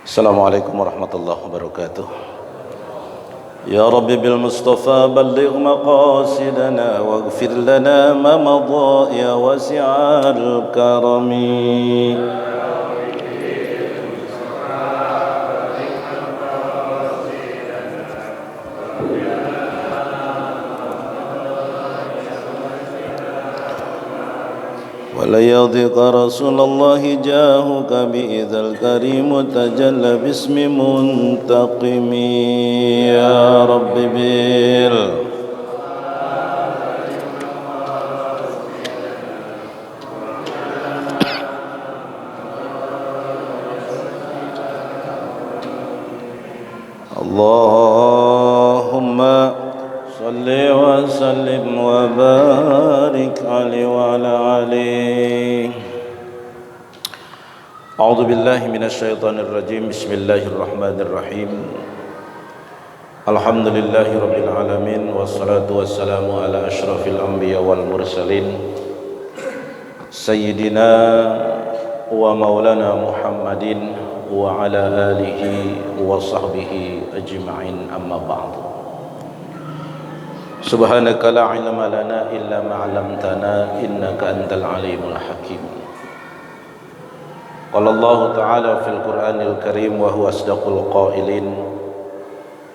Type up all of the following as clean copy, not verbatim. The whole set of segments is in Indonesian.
Assalamualaikum warahmatullahi wabarakatuh. Ya Rabbi bil Mustafa balligh maqasidana waghfir lana ma madha ya wasi'al karami. ولا يضيق رسول الله جاهك بإذا الكريم تجلى باسم منتقم يا رب بال اللهم صل وسلم وبارك عليه وعلى آله. أعوذ بالله من الشيطان الرجيم. بسم الله الرحمن الرحيم. الحمد لله رب العالمين والصلاة والسلام على أشرف الأنبياء والمرسلين سيدنا ومولانا محمد وعلى آله وصحبه أجمعين. أما بعد. Subhanaka la ilma lana illa ma 'allamtana innaka antal alimul hakim. Qala Allah ta'ala fil Qur'anil Karim wa huwa asdaqul qailin.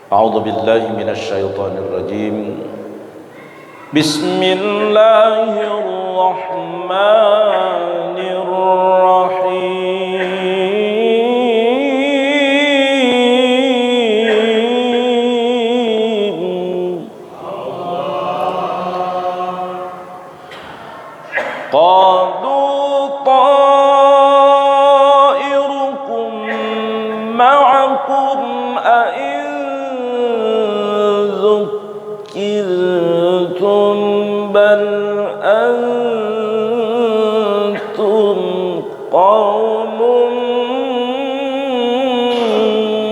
A'udzu billahi minasy syaithanir rajim. Bismillahirrahmanirrahim. قالوا طائركم معكم أئن ذكرتم بل أنتم قوم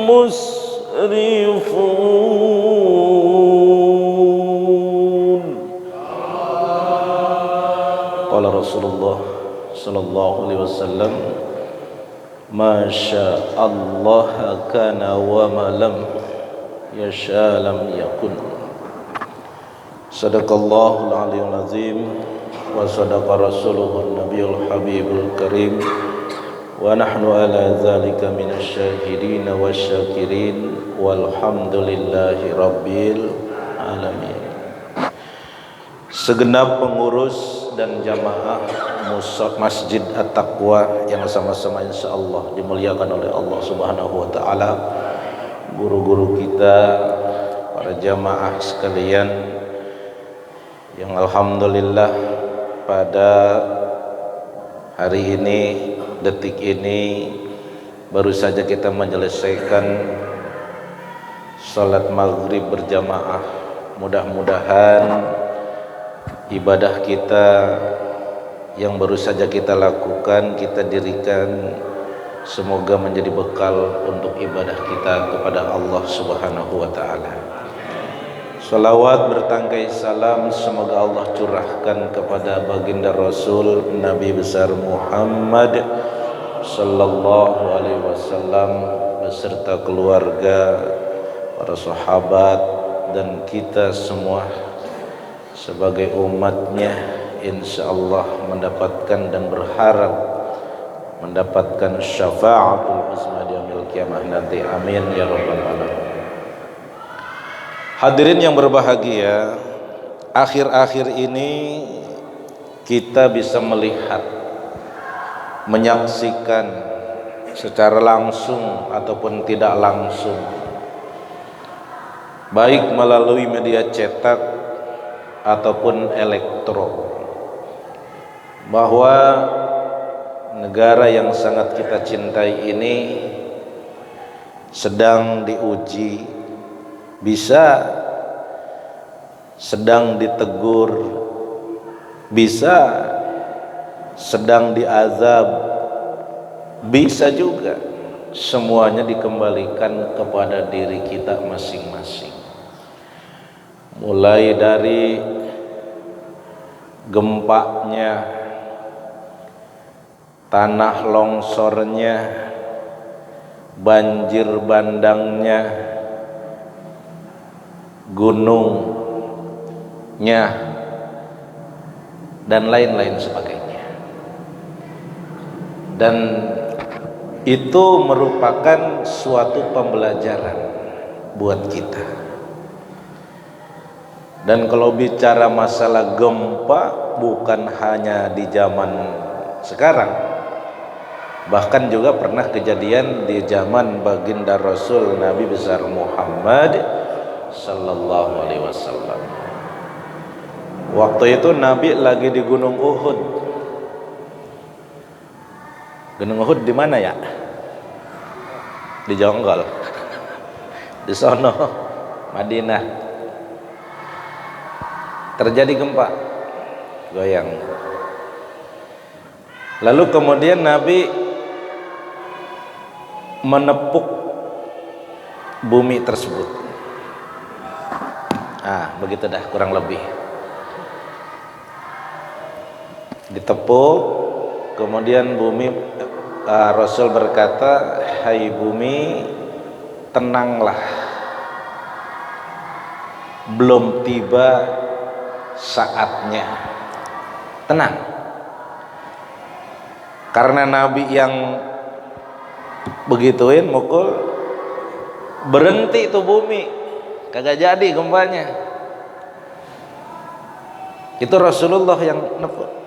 مسرفون. قال Rasulullah sallallahu alaihi wasallam, Masya Allah kana wa ma lam yasha lam yakun. Sadaqallahul aliyyul azim wa sadaqa rasuluhun nabiyul habibul karim wa nahnu ala dzalika minasy syahidin wasyakirin walhamdulillahi rabbil alamin. Segenap pengurus dan jamaah Masjid At-Taqwa yang sama-sama insyaallah dimuliakan oleh Allah Subhanahu wa taala, guru-guru kita, para jamaah sekalian yang alhamdulillah pada hari ini, detik ini baru saja kita menyelesaikan salat maghrib berjamaah. Mudah-mudahan ibadah kita yang baru saja kita lakukan, kita dirikan, semoga menjadi bekal untuk ibadah kita kepada Allah Subhanahu wa taala. Salawat bertangkai salam semoga Allah curahkan kepada baginda Rasul Nabi besar Muhammad sallallahu alaihi wasallam beserta keluarga, para sahabat dan kita semua sebagai umatnya, insyaallah mendapatkan dan berharap mendapatkan syafaatul uzma di yaumil qiyamah nanti. Amin ya rabbal alamin. Hadirin yang berbahagia, akhir-akhir ini kita bisa melihat, menyaksikan secara langsung ataupun tidak langsung, baik melalui media cetak ataupun elektro, bahwa negara yang sangat kita cintai ini sedang diuji, bisa sedang ditegur, bisa sedang diazab, bisa juga semuanya dikembalikan kepada diri kita masing-masing. Mulai dari gempanya, tanah longsornya, banjir bandangnya, gunungnya, dan lain-lain sebagainya. Dan itu merupakan suatu pembelajaran buat kita. Dan kalau bicara masalah gempa, bukan hanya di zaman sekarang, bahkan juga pernah kejadian di zaman baginda Rasul Nabi besar Muhammad sallallahu alaihi wasallam. Waktu itu Nabi lagi di Gunung Uhud. Gunung Uhud di mana ya? Di Jonggol. Di sono, Madinah. Terjadi gempa, goyang. Lalu kemudian Nabi menepuk bumi tersebut. Begitu dah kurang lebih. Ditepuk, kemudian bumi, Rasul berkata, "Hai bumi, tenanglah. Belum tiba saatnya, tenang." Karena Nabi yang begituin mukul, berhenti itu bumi, kagak jadi gempanya. Itu Rasulullah yang nepuk.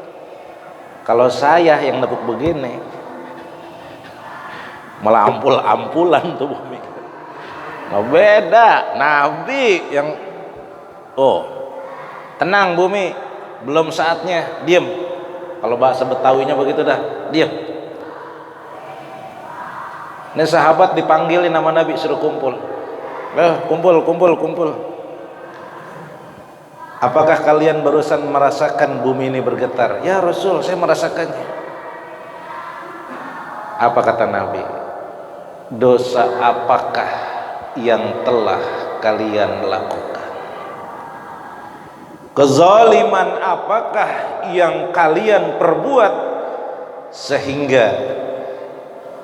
Kalau saya yang nepuk begini, malah ampul-ampulan tuh bumi. Nah, beda. Nabi yang tenang bumi, belum saatnya, diem. Kalau bahasa Betawinya begitu dah, diem. Ini sahabat dipanggilin nama Nabi, suruh kumpul. Kumpul. Apakah kalian barusan merasakan bumi ini bergetar? Ya Rasul, saya merasakannya. Apa kata Nabi? Dosa apakah yang telah kalian lakukan? Kezaliman apakah yang kalian perbuat sehingga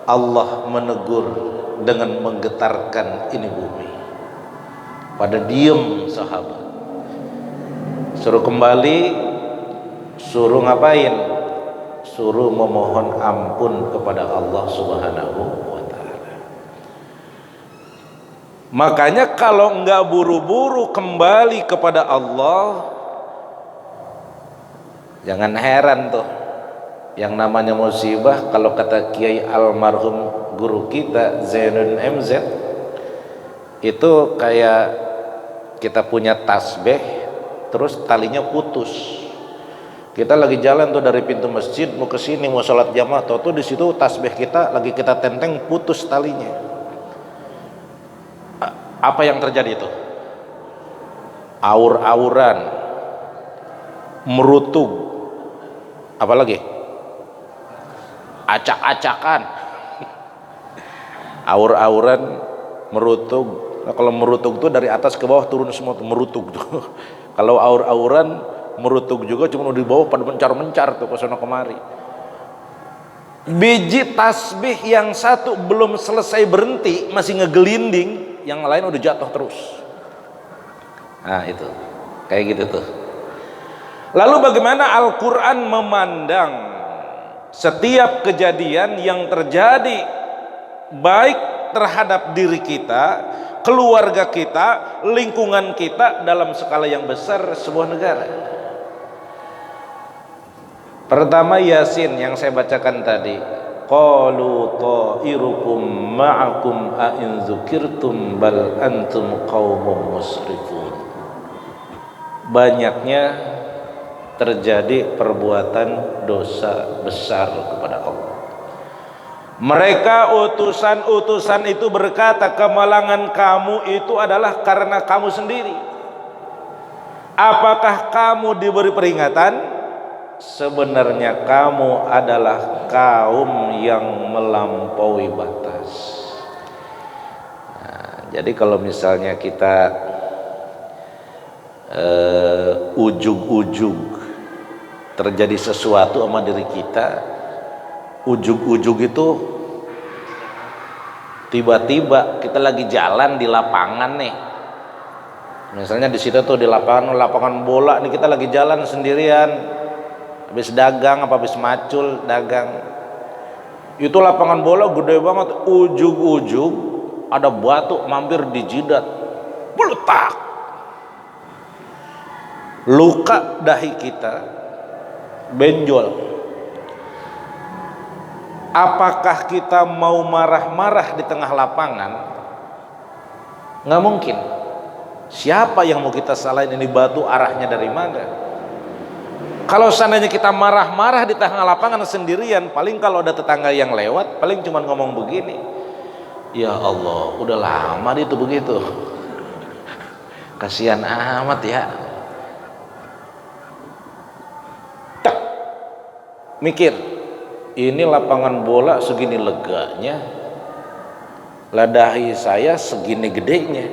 Allah menegur dengan menggetarkan ini bumi? Pada diem sahabat. Suruh kembali, suruh ngapain? Suruh memohon ampun kepada Allah Subhanahu wa ta'ala. Makanya kalau enggak buru-buru kembali kepada Allah, jangan heran tuh, yang namanya musibah, kalau kata Kiai almarhum guru kita Zainun MZ, itu kayak kita punya tasbih, terus talinya putus. Kita lagi jalan tuh dari pintu masjid mau ke sini mau sholat jamaah, tuh di situ tasbih kita lagi kita tenteng, putus talinya. Apa yang terjadi itu? Aur-auran, merutug, apalagi acak-acakan, aur-auran, merutug. Nah, kalau merutug tuh dari atas ke bawah turun semua tuh merutug tuh. Kalau aur-auran merutug juga, cuma di bawah pada mencar-mencar tuh ke sana kemari. Biji tasbih yang satu belum selesai berhenti masih ngegelinding, yang lain udah jatuh terus. Nah itu kayak gitu tuh. Lalu bagaimana Al-Quran memandang setiap kejadian yang terjadi baik terhadap diri kita, keluarga kita, lingkungan kita dalam skala yang besar sebuah negara. Pertama Yasin yang saya bacakan tadi, qalu ta'irukum ma'akum a in dzukirtum bal antum qaumun musrifun. Banyaknya terjadi perbuatan dosa besar kepada Allah. Mereka utusan-utusan itu berkata, kemalangan kamu itu adalah karena kamu sendiri. Apakah kamu diberi peringatan? Sebenarnya kamu adalah kaum yang melampaui batas. Nah, jadi kalau misalnya kita ujug-ujug terjadi sesuatu sama diri kita, ujug-ujug itu tiba-tiba kita lagi jalan di lapangan nih. Misalnya di situ tuh di lapangan bola nih, kita lagi jalan sendirian. Habis dagang apa habis macul dagang, itu lapangan bola gede banget, ujug-ujug ada batu mampir di jidat, beletak, luka dahi kita, benjol. Apakah kita mau marah-marah di tengah lapangan? Nggak mungkin. Siapa yang mau kita salahin, ini batu arahnya dari mana? Kalau seandainya kita marah-marah di tengah lapangan sendirian, paling kalau ada tetangga yang lewat, paling cuma ngomong begini, ya Allah, udah lama itu begitu, kasihan amat ya. Tak mikir, ini lapangan bola segini leganya, ladahi saya segini gedenya,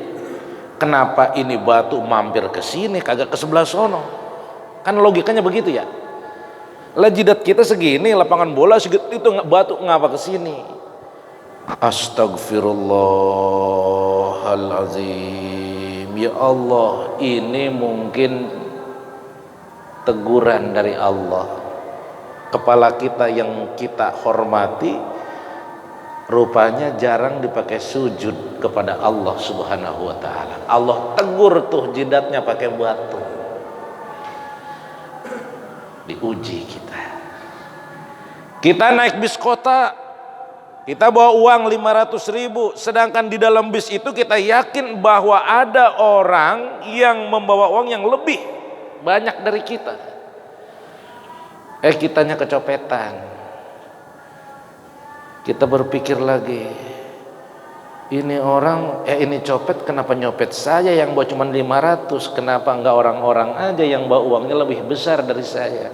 kenapa ini batu mampir ke sini kagak ke sebelah sono? Kan logikanya begitu ya. Lah jidat kita segini, lapangan bola segitu, itu batu ngapa ke sini? Astagfirullahalazim. Ya Allah, ini mungkin teguran dari Allah. Kepala kita yang kita hormati rupanya jarang dipakai sujud kepada Allah Subhanahu wa taala. Allah tegur tuh jidatnya pakai batu. Diuji kita naik bis kota, kita bawa uang 500.000, sedangkan di dalam bis itu kita yakin bahwa ada orang yang membawa uang yang lebih banyak dari kita. Kitanya kecopetan. Kita berpikir lagi, ini orang ini copet, kenapa nyopet saya yang bawa cuma 500, kenapa enggak orang-orang aja yang bawa uangnya lebih besar dari saya?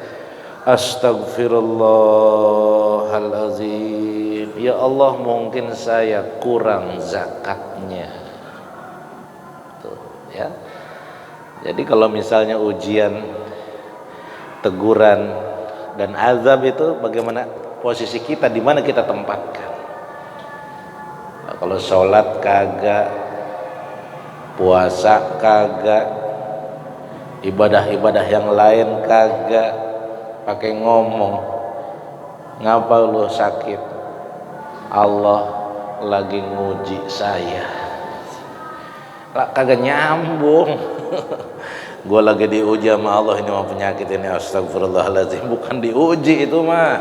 Astagfirullahalazim. Ya Allah, mungkin saya kurang zakatnya. Tuh, ya. Jadi kalau misalnya ujian, teguran dan azab itu, bagaimana posisi kita, di mana kita tempatkan? Kalau sholat kagak, puasa kagak, ibadah-ibadah yang lain kagak, pakai ngomong, ngapa lu sakit? Allah lagi nguji saya. Lah kagak nyambung. Gue lagi diuji sama Allah, ini mah penyakit ini, astagfirullahaladzim. Bukan diuji itu mah,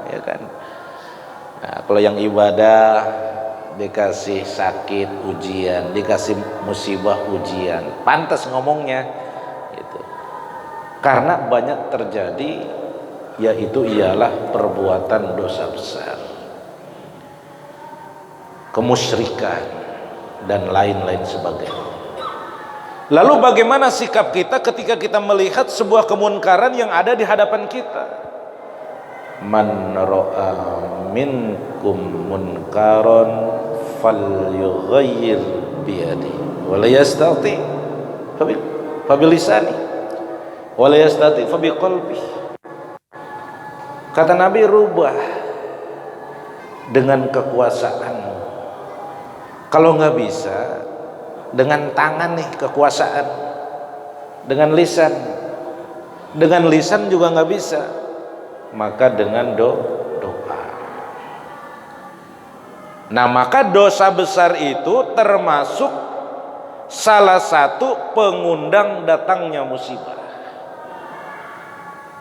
ya kan? Nah, kalau yang ibadah dikasih sakit ujian, dikasih musibah ujian, pantas ngomongnya gitu. Karena banyak terjadi, yaitu ialah perbuatan dosa besar, kemusyrikan dan lain-lain sebagainya. Lalu bagaimana sikap kita ketika kita melihat sebuah kemunkaran yang ada di hadapan kita? Man ra'a minkum munkaran falyughayyir biyadihi wa la yastati fa bilisani wa la yastati fa biqalbihi. Kata Nabi, rubah dengan kekuasaanmu. Kalau nggak bisa, dengan tangan nih kekuasaan, dengan lisan juga nggak bisa, maka dengan doa. Nah, maka dosa besar itu termasuk salah satu pengundang datangnya musibah.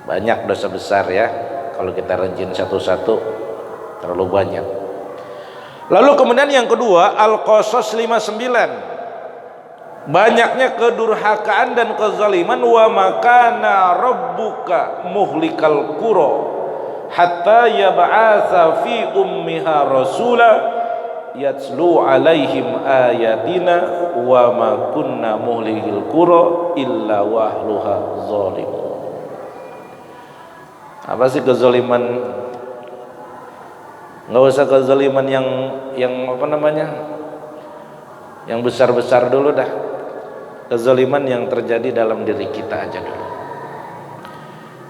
Banyak dosa besar ya, kalau kita rinciin satu-satu terlalu banyak. Lalu kemudian yang kedua, Al-Qasas 59, banyaknya kedurhakaan dan kezaliman. Wa makana rabbuka muhlikal qura hatta yab'atsa fi ummiha rasula yatslu alaihim ayatina wa ma kunna muhlikil qura illa wahluha zalimun. Apa sih kezaliman? Nggak usah kezaliman yang apa namanya, yang besar-besar dulu dah. Kezaliman yang terjadi dalam diri kita aja dulu.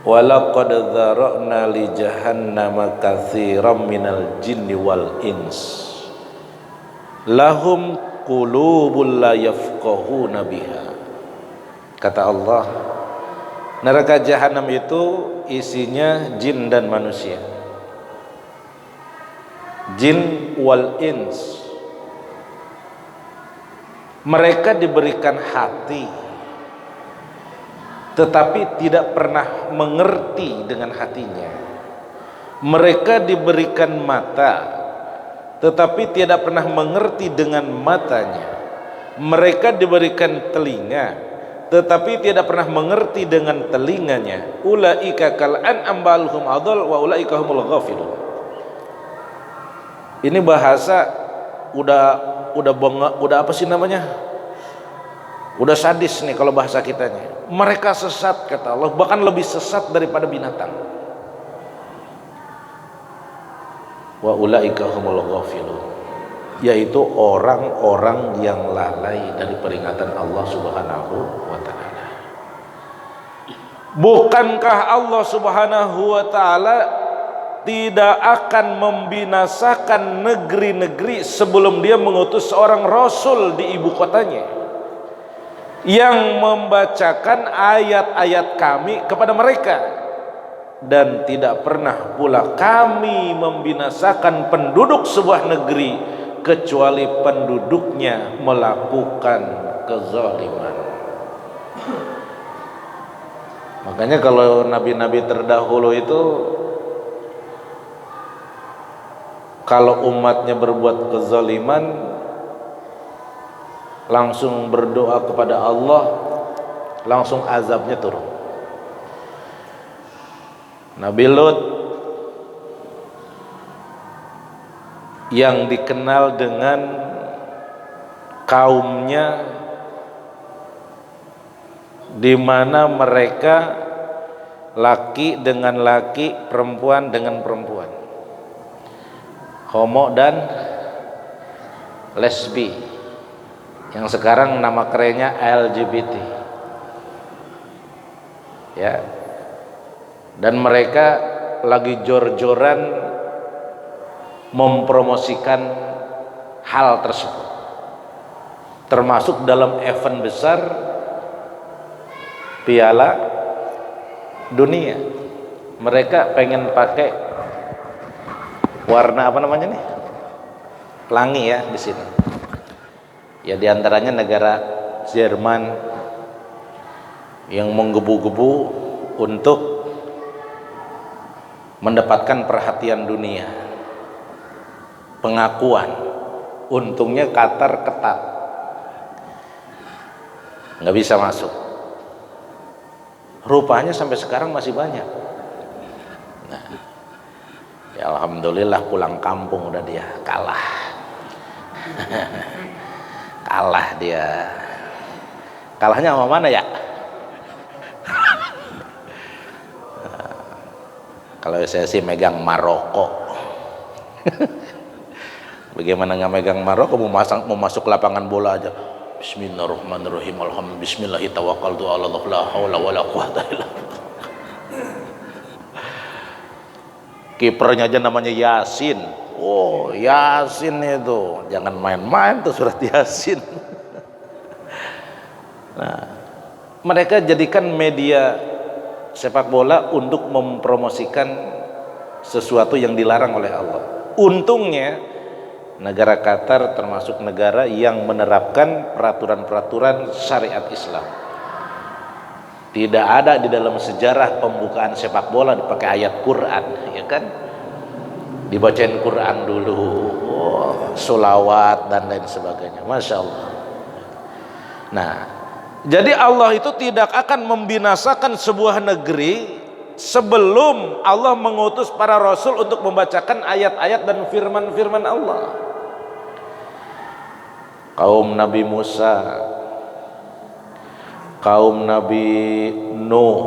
Walaqad dzara'na li jahannama katsiran minal jinni wal ins lahum qulubun la yafqahuna biha. Kata Allah, neraka jahanam itu isinya jin dan manusia. Jin wal ins. Mereka diberikan hati tetapi tidak pernah mengerti dengan hatinya. Mereka diberikan mata tetapi tidak pernah mengerti dengan matanya. Mereka diberikan telinga tetapi tidak pernah mengerti dengan telinganya. Ulaika kal an'am bal hum adall wa ulaika humul ghafilun. Ini bahasa udah apa sih namanya? Udah sadis nih kalau bahasa kitanya. Mereka sesat kata Allah, bahkan lebih sesat daripada binatang. Wa ulaika humul ghafilun, yaitu orang-orang yang lalai dari peringatan Allah Subhanahu wa taala. Bukankah Allah Subhanahu wa taala tidak akan membinasakan negeri-negeri sebelum dia mengutus seorang rasul di ibu kotanya yang membacakan ayat-ayat kami kepada mereka, dan tidak pernah pula kami membinasakan penduduk sebuah negeri kecuali penduduknya melakukan kezaliman. Makanya kalau nabi-nabi terdahulu itu kalau umatnya berbuat kezaliman langsung berdoa kepada Allah, langsung azabnya turun. Nabi Lut yang dikenal dengan kaumnya di mana mereka laki dengan laki, perempuan dengan perempuan, homo dan lesbi, yang sekarang nama kerennya LGBT, ya. Dan mereka lagi jor-joran mempromosikan hal tersebut, termasuk dalam event besar Piala Dunia. Mereka pengen pakai warna apa namanya nih, pelangi ya di sini. Ya diantaranya negara Jerman yang menggebu-gebu untuk mendapatkan perhatian dunia, pengakuan. Untungnya Qatar ketat, nggak bisa masuk. Rupanya sampai sekarang masih banyak. Nah, ya alhamdulillah pulang kampung udah dia kalah. Kalah dia. Kalahnya sama mana ya? Kalau saya sih megang Maroko. Bagaimana nggak megang Maroko? Mau masuk lapangan bola aja. Bismillahirrahmanirrahim. Alhamdulillah. Bismillahirrahmanirrahim. Allahu la haula wala quwwata illa billah. Kipernya aja namanya Yasin. Oh, Yasin itu. Jangan main-main tuh surat Yasin. Nah, mereka jadikan media sepak bola untuk mempromosikan sesuatu yang dilarang oleh Allah. Untungnya negara Qatar termasuk negara yang menerapkan peraturan-peraturan syariat Islam. Tidak ada di dalam sejarah pembukaan sepak bola dipakai ayat Quran, ya kan? dibacain Quran dulu, sholawat dan lain sebagainya. Masya Allah. Nah, jadi Allah itu tidak akan membinasakan sebuah negeri sebelum Allah mengutus para rasul untuk membacakan ayat-ayat dan firman-firman Allah. Kaum Nabi Musa, kaum Nabi Nuh,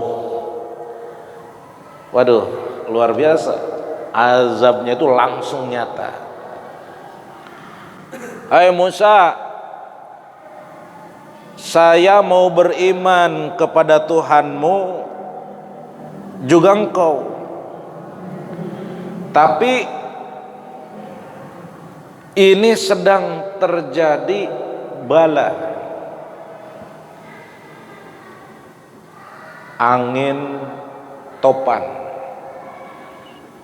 waduh, luar biasa, azabnya itu langsung nyata. Hai Musa, saya mau beriman kepada Tuhanmu, juga engkau, tapi ini sedang terjadi bala, angin topan,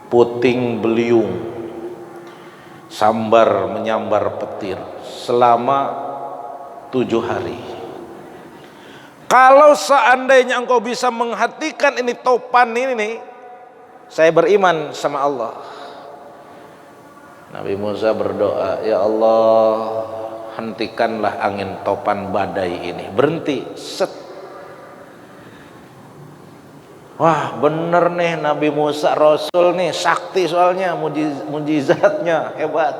puting beliung, sambar menyambar petir selama 7 hari. Kalau seandainya engkau bisa menghentikan ini topan ini nih, saya beriman sama Allah. Nabi Musa berdoa, ya Allah, hentikanlah angin topan badai ini, berhenti, set. Wah, bener nih Nabi Musa Rasul nih, sakti soalnya, mujizatnya hebat.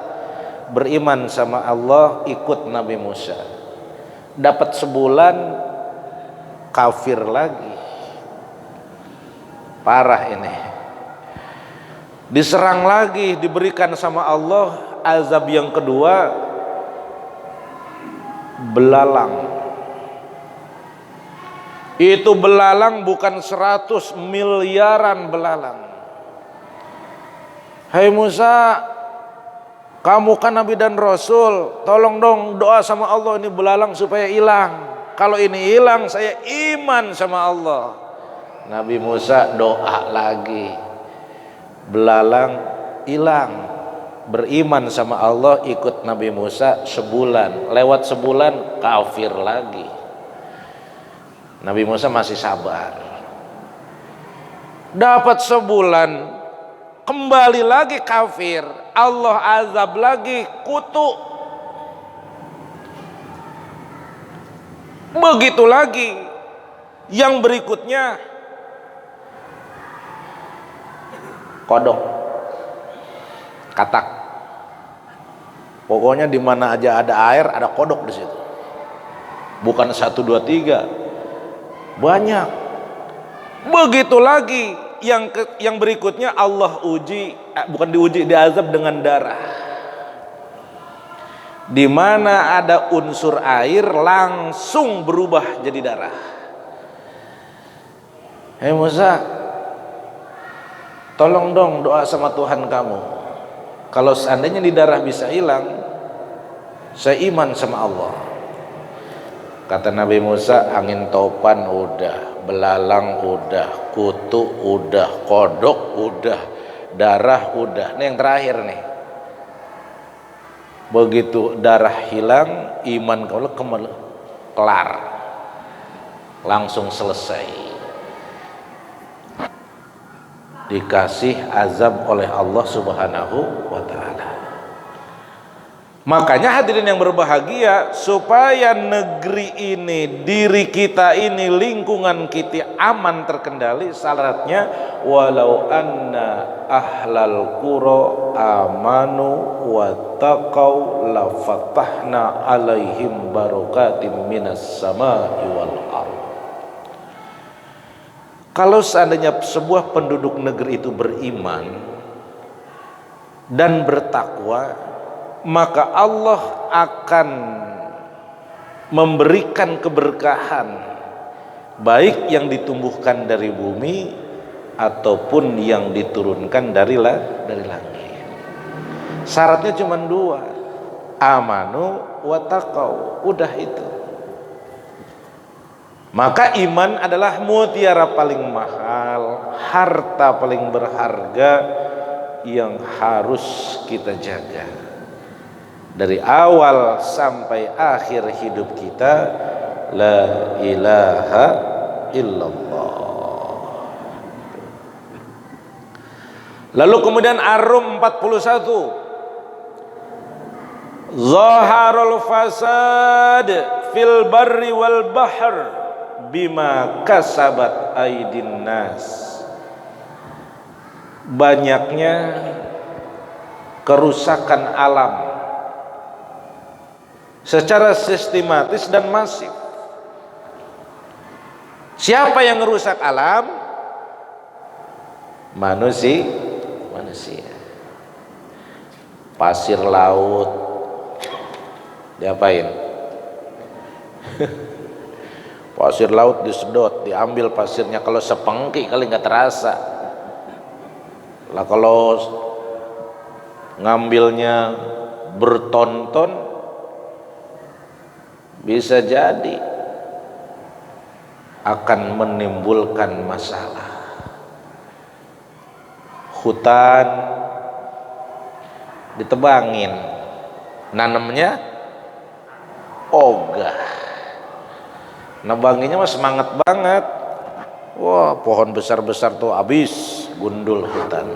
Beriman sama Allah, ikut Nabi Musa. Dapat sebulan, kafir lagi. Parah ini. Diserang lagi, diberikan sama Allah azab yang kedua, belalang. Itu belalang bukan 100 miliaran belalang. Hai Musa, kamu kan Nabi dan Rasul, tolong dong doa sama Allah ini belalang supaya hilang. Kalau ini hilang, saya iman sama Allah. Nabi Musa doa lagi, belalang hilang. Beriman sama Allah, ikut Nabi Musa sebulan. Lewat sebulan, kafir lagi. Nabi Musa masih sabar. Dapat sebulan, kembali lagi kafir. Allah azab lagi, kutu. Begitu lagi. Yang berikutnya, kodok, katak. Pokoknya di mana aja ada air, ada kodok di situ. Bukan 1, 2, 3, banyak. Begitu lagi yang berikutnya, Allah uji, bukan diuji, diazab dengan darah. Di mana ada unsur air langsung berubah jadi darah. Hei Musa, tolong dong doa sama Tuhan kamu. Kalau seandainya di darah bisa hilang, saya iman sama Allah. Kata Nabi Musa, angin topan udah, belalang udah, kutu udah, kodok udah, darah udah. Ini yang terakhir nih. Begitu darah hilang, iman kau kelar, langsung selesai. Dikasih azab oleh Allah Subhanahu wa ta'ala. Makanya hadirin yang berbahagia, supaya negeri ini, diri kita ini, lingkungan kita aman terkendali, syaratnya walau anna ahlal qura amanu wa taqau la fatahna alaihim barakatim minas samai wal ardh. Kalau seandainya sebuah penduduk negeri itu beriman dan bertakwa, maka Allah akan memberikan keberkahan, baik yang ditumbuhkan dari bumi ataupun yang diturunkan dari langit. Syaratnya cuma 2, amanu wa taqau, udah itu. Maka iman adalah mutiara paling mahal, harta paling berharga yang harus kita jaga. Dari awal sampai akhir hidup kita, la ilaha illallah. Lalu kemudian Ar-Rum 41, zaharul fasad fil barri wal bahr bima kasabat aidin nas. Banyaknya kerusakan alam secara sistematis dan masif. Siapa yang merusak alam? Manusia. Pasir laut diapain? Pasir laut disedot, diambil pasirnya, kalau sepengki kali nggak terasa. Lah kalau ngambilnya bertonton, bisa jadi akan menimbulkan masalah. Hutan ditebangin, nanamnya ogah, nebanginnya mah semangat banget. Wah, pohon besar-besar tuh habis, gundul hutan.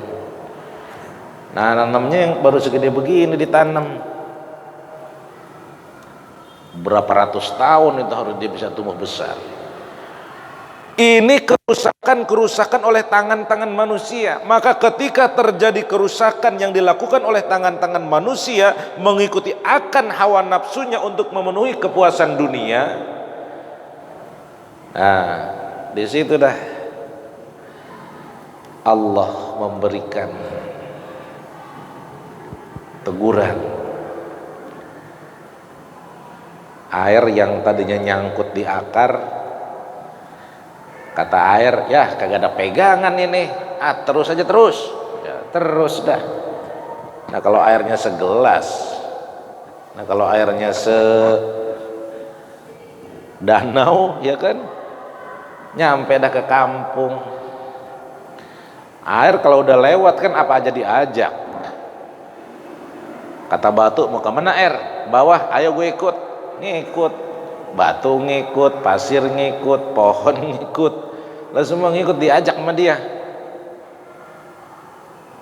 Nah, nanamnya yang baru segede begini ditanam, berapa ratus tahun itu harus dia bisa tumbuh besar. Ini kerusakan oleh tangan-tangan manusia. Maka ketika terjadi kerusakan yang dilakukan oleh tangan-tangan manusia mengikuti akan hawa nafsunya untuk memenuhi kepuasan dunia, nah di situ dah Allah memberikan teguran. Air yang tadinya nyangkut di akar, kata air, ya kagak ada pegangan ini, terus aja terus, ya, terus dah. Nah kalau airnya segelas, nah kalau airnya sedanau, ya kan, nyampe dah ke kampung. Air kalau udah lewat kan apa aja diajak. Kata batu, mau kemana air? Bawah, ayo gue ikut. Ngikut. Batu ngikut, pasir ngikut, pohon ngikut, lalu semua ngikut, diajak sama dia.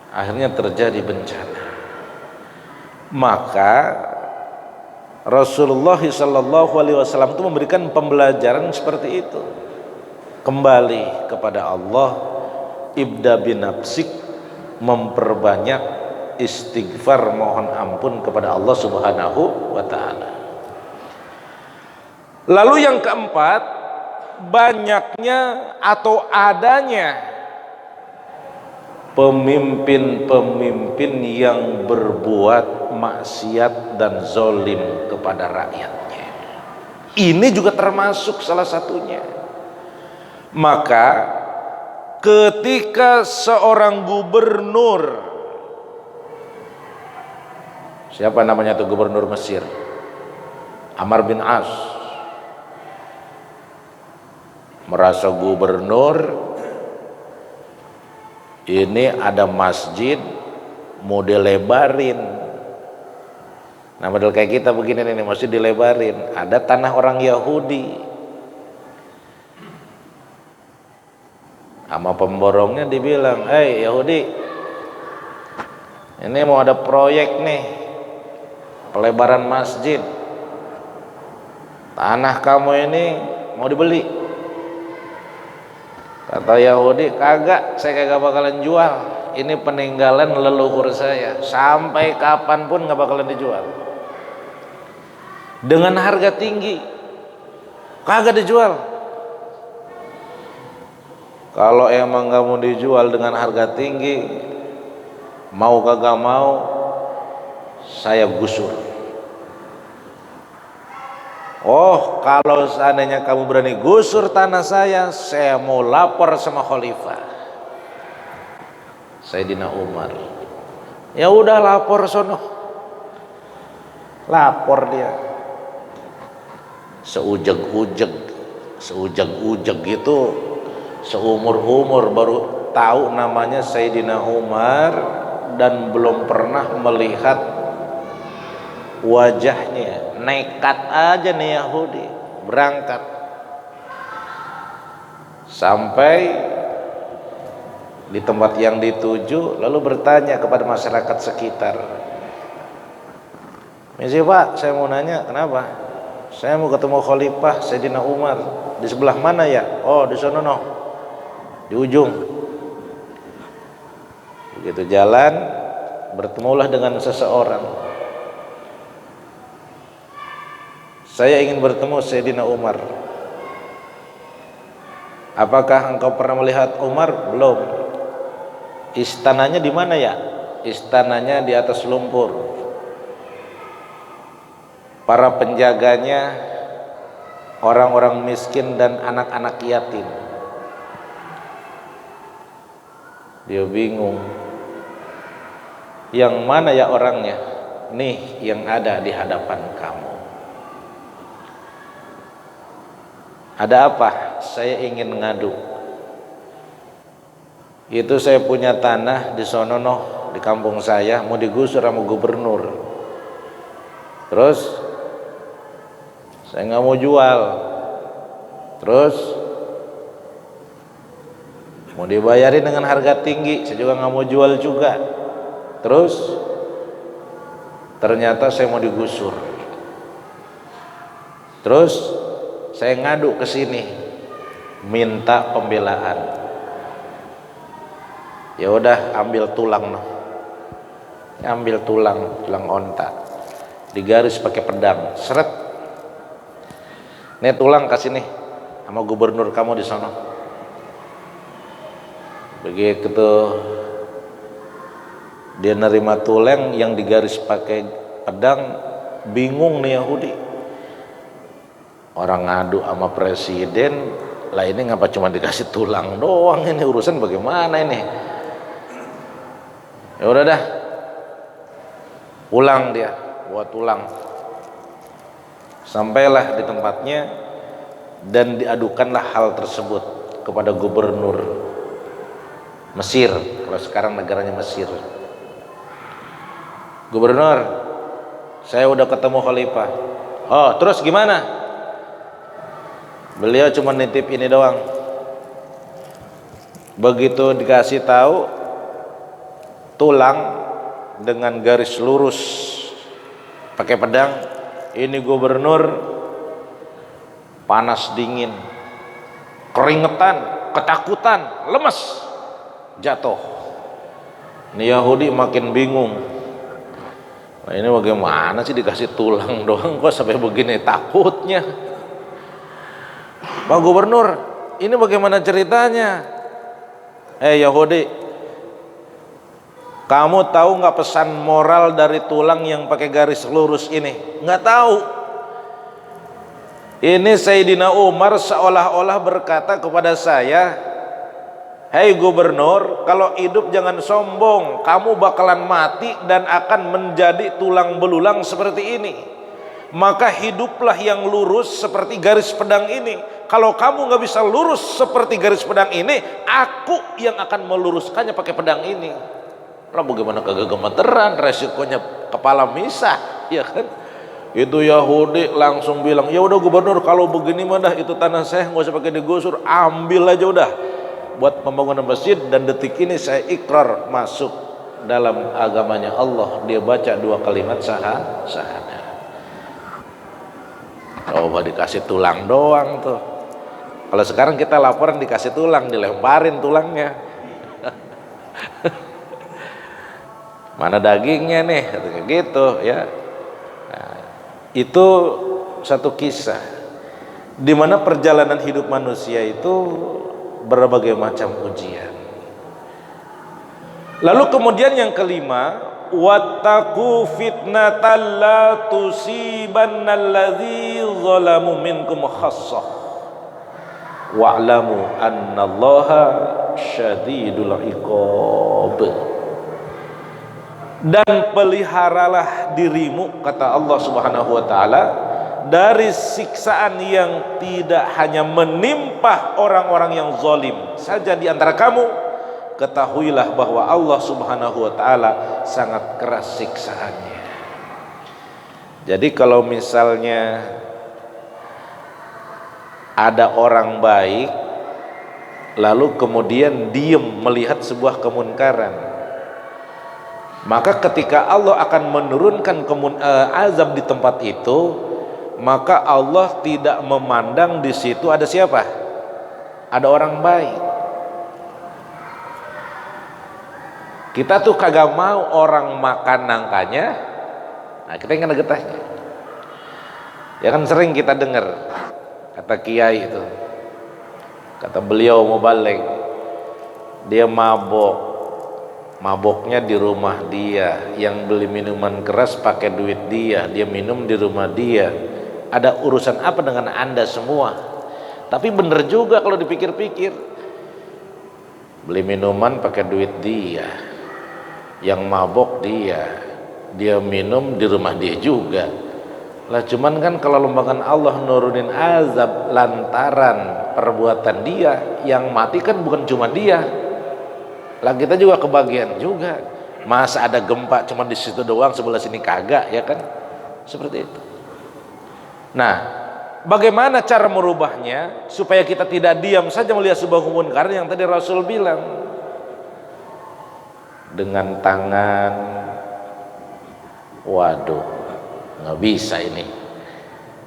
Akhirnya terjadi bencana. Maka Rasulullah SAW itu memberikan pembelajaran seperti itu. Kembali kepada Allah, ibda binafsik, memperbanyak istighfar, mohon ampun kepada Allah Subhanahu wa ta'ala. Lalu yang keempat, banyaknya atau adanya pemimpin-pemimpin yang berbuat maksiat dan zolim kepada rakyatnya. Ini juga termasuk salah satunya. Maka ketika seorang gubernur, siapa namanya tuh gubernur Mesir? Amr bin As, merasa gubernur, ini ada masjid mau dilebarin. Nah model kayak kita begini nih, masjid dilebarin, ada tanah orang Yahudi, sama pemborongnya dibilang, "Hei Yahudi, ini mau ada proyek nih, pelebaran masjid, tanah kamu ini mau dibeli." Kata Yahudi, kagak, saya kagak bakalan jual. Ini peninggalan leluhur saya, sampai kapanpun gak bakalan dijual. Dengan harga tinggi, kagak dijual. Kalau emang gak mau dijual dengan harga tinggi, mau kagak mau, saya gusur. Oh, kalau seandainya kamu berani gusur tanah saya mau lapor sama khalifah Sayyidina Umar. Ya udah, lapor sono. Lapor dia. Seujeg-ujeg gitu, seumur-umur baru tahu namanya Sayyidina Umar dan belum pernah melihat wajahnya. Nekat aja nih Yahudi berangkat, sampai di tempat yang dituju, lalu bertanya kepada masyarakat sekitar. Misi Pak, saya mau nanya, kenapa? Saya mau ketemu Khalifah Sayyidina Umar. Di sebelah mana ya? Oh, di sana noh, di ujung. Begitu jalan, bertemulah dengan seseorang. Saya ingin bertemu Sayyidina Umar. Apakah engkau pernah melihat Umar? Belum. Istananya di mana ya? Istananya di atas lumpur. Para penjaganya orang-orang miskin dan anak-anak yatim. Dia bingung. Yang mana ya orangnya? Nih yang ada di hadapan kamu. Ada apa? Saya ingin ngadu. Itu saya punya tanah di sono noh, di kampung saya, mau digusur sama gubernur. Terus saya nggak mau jual. Terus mau dibayarin dengan harga tinggi, saya juga nggak mau jual juga. Terus ternyata saya mau digusur. Terus saya ngadu ke sini, minta pembelaan. Ya udah, ambil tulang noh, ambil tulang onta, digaris pakai pedang, seret. Nih tulang kasih nih sama gubernur kamu di sana. Begitu dia nerima tulang yang digaris pakai pedang, bingung nih Yahudi. Orang ngadu sama presiden, lah ini ngapa cuma dikasih tulang doang, ini urusan bagaimana ini? Ya udah dah, pulang dia, bawa tulang. Sampailah di tempatnya dan diadukanlah hal tersebut kepada gubernur Mesir, kalau sekarang negaranya Mesir. Gubernur, saya udah ketemu Khalifah. Oh, terus gimana? Beliau cuma nitip ini doang. Begitu dikasih tahu tulang dengan garis lurus pakai pedang, ini gubernur panas dingin, keringetan, ketakutan, lemes, jatuh. Ini Yahudi makin bingung. Nah, ini bagaimana sih dikasih tulang doang kok sampai begini takutnya? Pak Gubernur, ini bagaimana ceritanya? Yahudi, kamu tahu nggak pesan moral dari tulang yang pakai garis lurus ini? Nggak tahu. Ini Sayyidina Umar seolah-olah berkata kepada saya, hei gubernur, kalau hidup jangan sombong, kamu bakalan mati dan akan menjadi tulang belulang seperti ini. Maka hiduplah yang lurus seperti garis pedang ini. Kalau kamu nggak bisa lurus seperti garis pedang ini, aku yang akan meluruskannya pakai pedang ini. Lah bagaimana kagak gemeteran, resikonya kepala misah, ya kan? Itu Yahudi langsung bilang, ya udah gubernur, kalau begini mah dah itu tanah saya nggak usah pakai digusur, ambil aja udah buat pembangunan masjid. Dan detik ini saya ikrar masuk dalam agamanya Allah. Dia baca 2 kalimat syahadat. Coba dikasih tulang doang tuh. Kalau sekarang kita laporan dikasih tulang, dilemparin tulangnya. Mana dagingnya nih, kayak gitu ya. Nah, itu satu kisah di mana perjalanan hidup manusia itu berbagai macam ujian. Lalu kemudian yang kelima, wattaqu fitnatan la tusibannalladzi zalamu minkum khassah wa'lamu annallaha syadidul iqab. Dan peliharalah dirimu, kata Allah Subhanahu wa taala, dari siksaan yang tidak hanya menimpa orang-orang yang zalim saja di antara kamu. Ketahuilah bahwa Allah Subhanahu wa taala sangat keras siksaannya. Jadi kalau misalnya ada orang baik lalu kemudian diam melihat sebuah kemunkaran, maka ketika Allah akan menurunkan azab di tempat itu, maka Allah tidak memandang di situ ada siapa, ada orang baik. Kita tuh kagak mau orang makan nangkanya, nah kita ingin getahnya. Ya kan sering kita dengar kata kiai itu, kata beliau mau balik, dia maboknya di rumah dia, yang beli minuman keras pakai duit dia minum di rumah dia. Ada urusan apa dengan Anda semua? Tapi bener juga kalau dipikir-pikir, beli minuman pakai duit dia, yang mabok dia minum di rumah dia juga lah. Cuman kan kalau lembagaan Allah nurunin azab lantaran perbuatan dia, yang mati kan bukan cuma dia lah, kita juga kebagian juga. Masa ada gempa cuma di situ doang, sebelah sini kagak, ya kan? Seperti itu. Nah, bagaimana cara merubahnya supaya kita tidak diam saja melihat sebuah munkar yang tadi Rasul bilang? Dengan tangan, waduh, nggak bisa ini.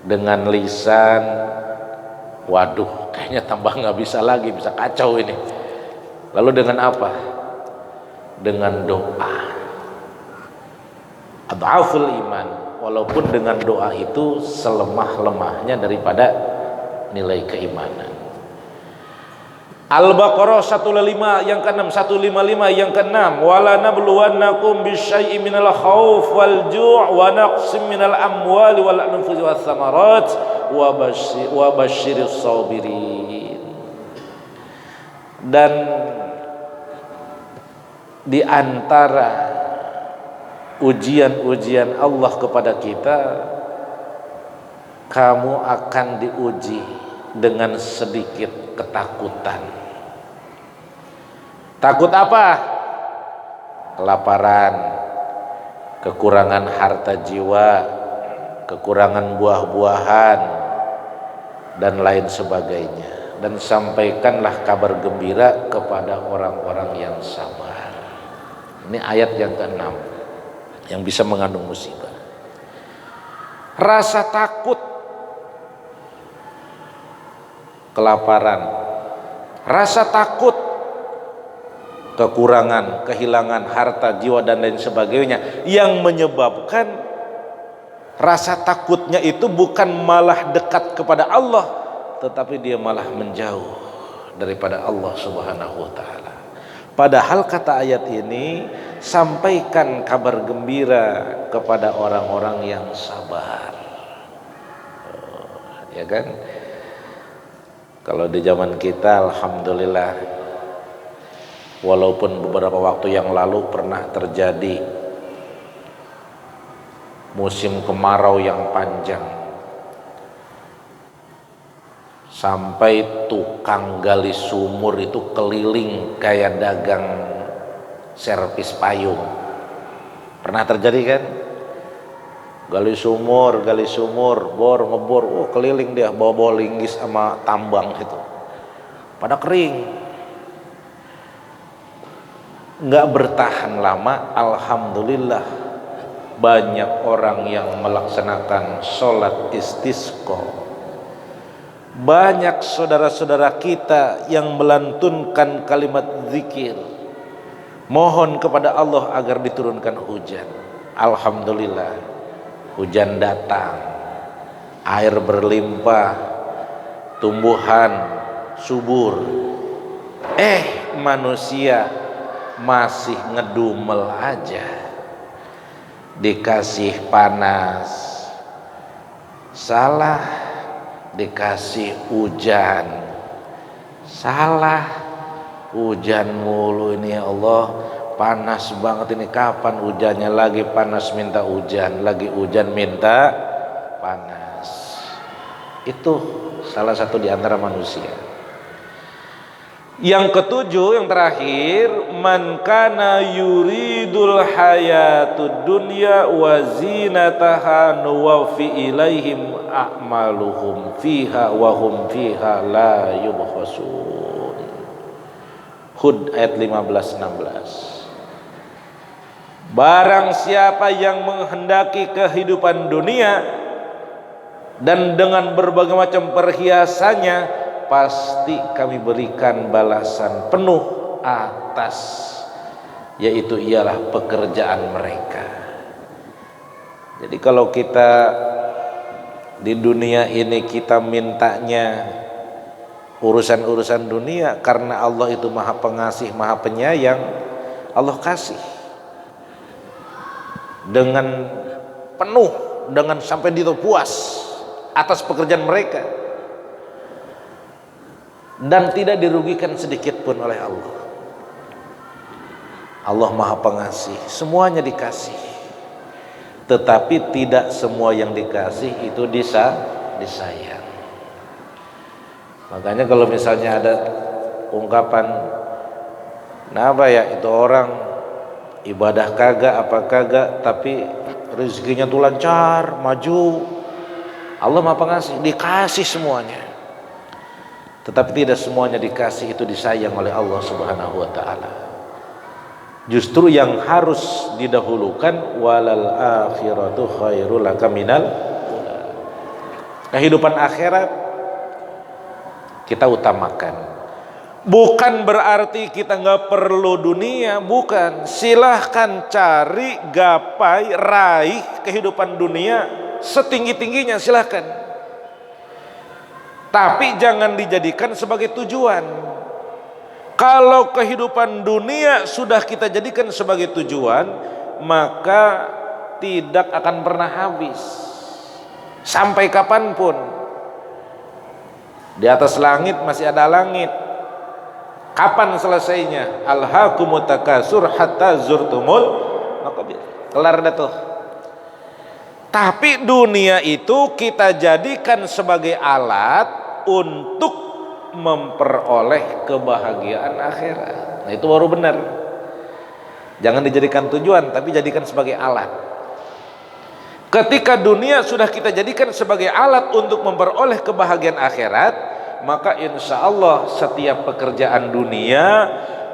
Dengan lisan, waduh, kayaknya tambah nggak bisa lagi, bisa kacau ini. Lalu dengan apa? Dengan doa. Adhaful iman. Walaupun dengan doa itu selemah-lemahnya daripada nilai keimanan. Al-Baqarah 155 yang ke-6, 155 yang ke-6, wala nabluwannakum bisyai'in minal khauf wal ju' wa naqsim minal amwali wal anfusi was samarat wa basyiris sabirin. Dan di antara ujian-ujian Allah kepada kita, kamu akan diuji dengan sedikit ketakutan. Takut apa? Kelaparan, kekurangan harta jiwa, kekurangan buah-buahan, dan lain sebagainya. Dan sampaikanlah kabar gembira kepada orang-orang yang sabar. Ini ayat yang ke-6 yang bisa mengandung musibah. Rasa takut, kelaparan, rasa takut, kekurangan, kehilangan harta jiwa dan lain sebagainya, yang menyebabkan rasa takutnya itu bukan malah dekat kepada Allah, tetapi dia malah menjauh daripada Allah Subhanahu wa taala. Padahal kata ayat ini, sampaikan kabar gembira kepada orang-orang yang sabar. Ya kan? Kalau di zaman kita, alhamdulillah, walaupun beberapa waktu yang lalu pernah terjadi musim kemarau yang panjang, sampai tukang gali sumur itu keliling kayak dagang servis payung. Pernah terjadi kan? Gali sumur, bor, ngebor, keliling dia bawa linggis sama tambang itu, pada kering. Nggak bertahan lama, alhamdulillah banyak orang yang melaksanakan sholat istisqa. Banyak saudara-saudara kita yang melantunkan kalimat zikir, mohon kepada Allah agar diturunkan hujan. Alhamdulillah, hujan datang, air berlimpah, tumbuhan subur. Manusia masih ngedumel aja, dikasih panas salah, dikasih hujan salah. Hujan mulu ini, ya Allah, panas banget ini, kapan hujannya lagi? Panas minta hujan, lagi hujan minta panas. Itu salah satu di antara manusia. Yang ketujuh, yang terakhir, man kana yuridul hayatud dunya wa zinataha nuwaffi ilaihim a'maluhum fiha wa hum fiha la yubkhasun. Hud ayat 15-16. Barang siapa yang menghendaki kehidupan dunia dan dengan berbagai macam perhiasannya, pasti kami berikan balasan penuh atas, yaitu ialah pekerjaan mereka. Jadi kalau kita di dunia ini kita mintanya urusan-urusan dunia, karena Allah itu maha pengasih, maha penyayang, Allah kasih dengan penuh, dengan sampai dia puas atas pekerjaan mereka, dan tidak dirugikan sedikit pun oleh Allah. Allah maha pengasih, semuanya dikasih, tetapi tidak semua yang dikasih itu disayang. Makanya kalau misalnya ada ungkapan, kenapa ya itu orang ibadah kagak apa kagak tapi rezekinya tuh lancar, maju. Allah maha pengasih, dikasih semuanya, tetapi tidak semuanya dikasih itu disayang oleh Allah Subhanahu wa ta'ala. Justru yang harus didahulukan, walal akhiratu khairul laka minal ula. Kehidupan akhirat kita utamakan. Bukan berarti kita nggak perlu dunia, bukan. Silahkan cari, gapai, raih kehidupan dunia setinggi-tingginya, silahkan. Tapi jangan dijadikan sebagai tujuan. Kalau kehidupan dunia sudah kita jadikan sebagai tujuan, maka tidak akan pernah habis sampai kapanpun. Di atas langit masih ada langit. Kapan selesainya? Alhaakumut takasur hatta zurtumul maqabir. Kelar dah tuh. Tapi dunia itu kita jadikan sebagai alat untuk memperoleh kebahagiaan akhirat. Nah, itu baru benar. Jangan dijadikan tujuan, tapi jadikan sebagai alat. Ketika dunia sudah kita jadikan sebagai alat untuk memperoleh kebahagiaan akhirat, maka insya Allah setiap pekerjaan dunia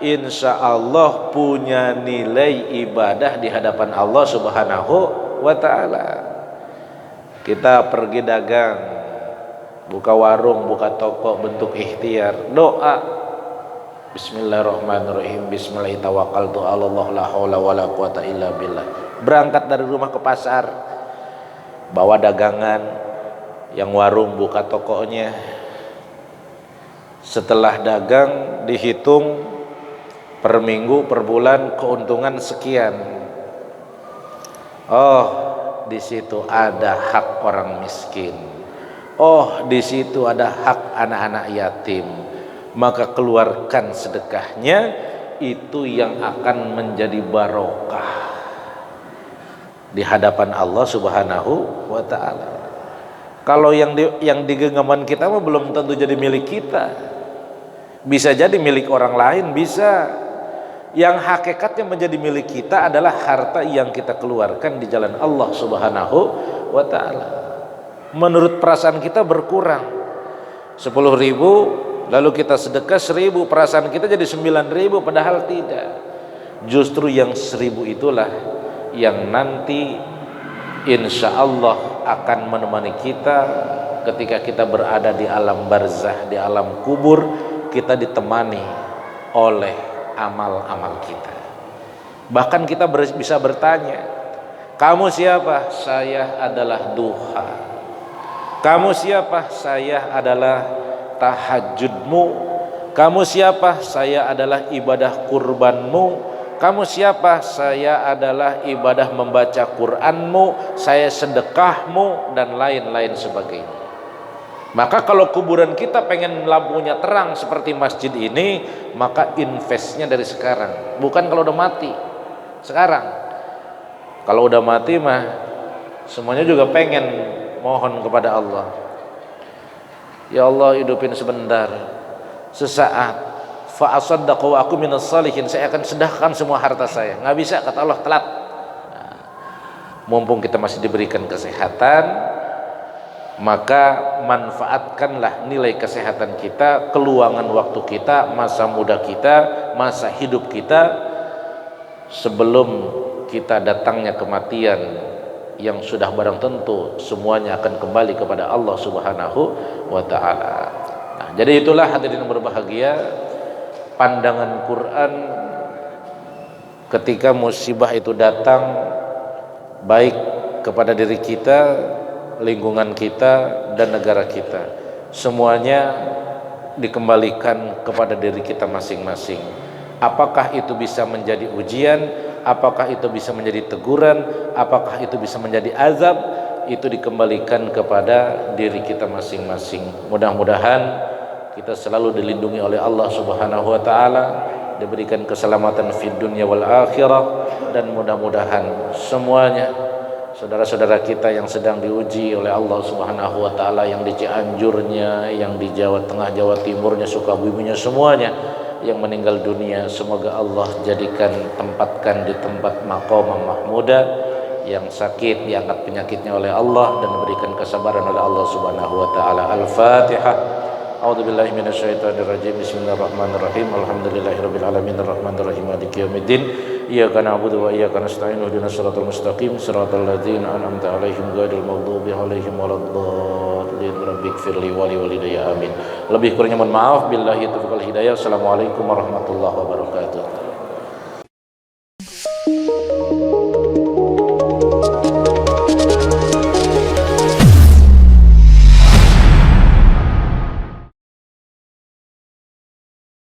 insya Allah punya nilai ibadah di hadapan Allah Subhanahu wa ta'ala. Kita pergi dagang, buka warung, buka toko, bentuk ikhtiar, doa, Bismillahirrahmanirrahim, Bismillahirrahmanirrahim, Allah la haula wala quwata illa billah. Berangkat dari rumah ke pasar, bawa dagangan, yang warung buka tokonya. Setelah dagang dihitung per minggu, per bulan keuntungan sekian. Oh, di situ ada hak orang miskin. Oh, di situ ada hak anak-anak yatim. Maka keluarkan sedekahnya, itu yang akan menjadi barokah di hadapan Allah Subhanahu wa ta'ala. Kalau yang di genggaman kita mah belum tentu jadi milik kita. Bisa jadi milik orang lain, bisa. Yang hakikatnya menjadi milik kita adalah harta yang kita keluarkan di jalan Allah Subhanahu wa ta'ala. Menurut perasaan kita berkurang 10.000, lalu kita sedekah 1.000, perasaan kita jadi 9.000, padahal tidak. Justru yang 1.000 itulah yang nanti insya Allah akan menemani kita ketika kita berada di alam barzah, di alam kubur. Kita ditemani oleh amal-amal kita. Bahkan kita bisa bertanya, kamu siapa? Saya adalah duha. Kamu siapa? Saya adalah tahajudmu. Kamu siapa? Saya adalah ibadah kurbanmu. Kamu siapa? Saya adalah ibadah membaca Qur'anmu, saya sedekahmu, dan lain-lain sebagainya. Maka kalau kuburan kita pengen lampunya terang seperti masjid ini, maka investnya dari sekarang, bukan kalau udah mati. Sekarang kalau udah mati mah semuanya juga pengen mohon kepada Allah, ya Allah hidupin sebentar, sesaat, fa asaddaqu aku minas salihin, saya akan sedekahkan semua harta saya. Nggak bisa, kata Allah, telat. Nah, mumpung kita masih diberikan kesehatan, maka manfaatkanlah nilai kesehatan kita, keluangan waktu kita, masa muda kita, masa hidup kita sebelum kita datangnya kematian yang sudah barang tentu semuanya akan kembali kepada Allah Subhanahu wa taala. Nah, jadi itulah hadirin yang berbahagia, pandangan Quran ketika musibah itu datang, baik kepada diri kita, lingkungan kita, dan negara kita, semuanya dikembalikan kepada diri kita masing-masing. Apakah itu bisa menjadi ujian, apakah itu bisa menjadi teguran, apakah itu bisa menjadi azab, itu dikembalikan kepada diri kita masing-masing. Mudah-mudahan kita selalu dilindungi oleh Allah Subhanahu wa taala, diberikan keselamatan fid dunya wal akhirah, dan mudah-mudahan semuanya saudara-saudara kita yang sedang diuji oleh Allah Subhanahu wa taala, yang di Cianjurnya, yang di Jawa Tengah, Jawa Timurnya, Sukabuminya, semuanya yang meninggal dunia, semoga Allah jadikan, tempatkan di tempat maqamah mahmuda, yang sakit diangkat penyakitnya oleh Allah dan diberikan kesabaran oleh Allah Subhanahu wa taala. Al-Fatihah. A'udzubillahi minasyaitonirrajim. Bismillahirrahmanirrahim. Alhamdulillahirabbil alamin arrahmanir rahim maliki yaumiddin. Iyyaka na'budu wa iyyaka nasta'in. Ihdinas siratal mustaqim, siratal ladzina an'amta 'alaihim ghairil maghdubi 'alaihim waladdallin. Rabbighfirli wa li walidayya amin. Lebih kurangnya mohon maaf. Billahi taufiq wal hidayah. Assalamualaikum warahmatullahi wabarakatuh.